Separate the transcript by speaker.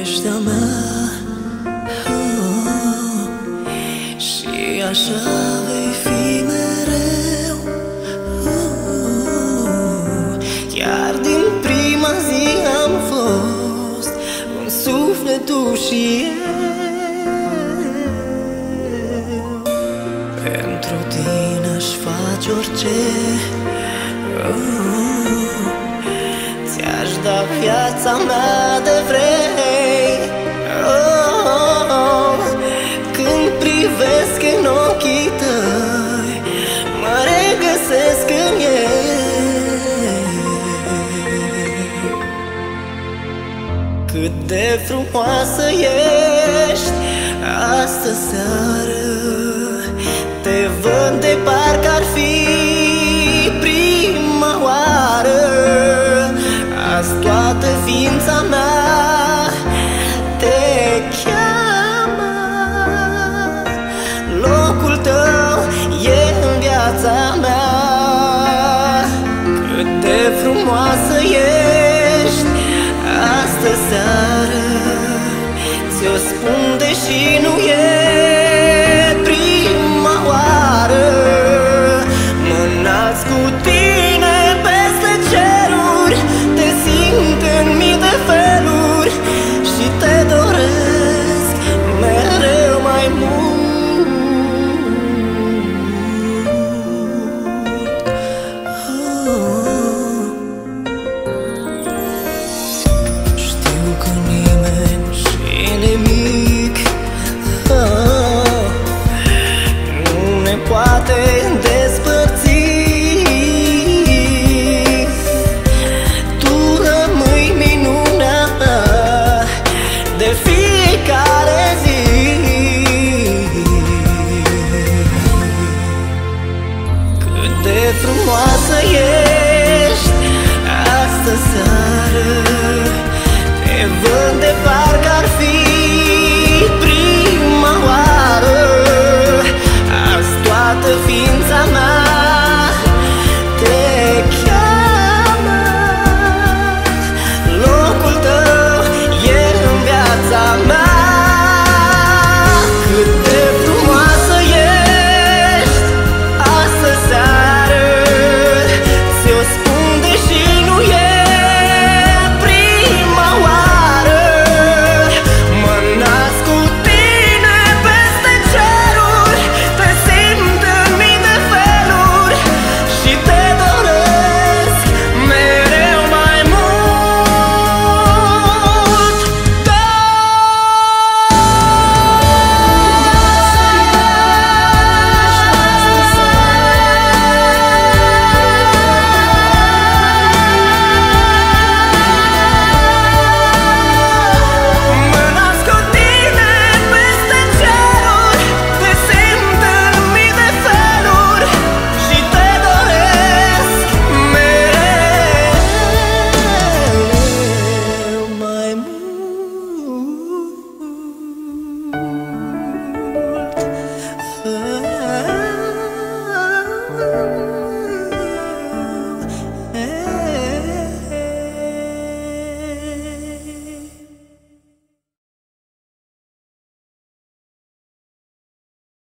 Speaker 1: Ești a mea, și așa vei fi mereu. Chiar din prima zi am fost un sufletul și eu. Pentru tine aș face orice, ți-aș da viața mea de vrei. Când privesc în ochii tăi, mă regăsesc în ei. Cât de frumoasă ești astă seară, te văd de parcă ar fi prima oară. Azi toată ființa mea te cheamă, locul tău e în viața mea. Cât de frumoasă ești astă seară, ți-o spun deși nu e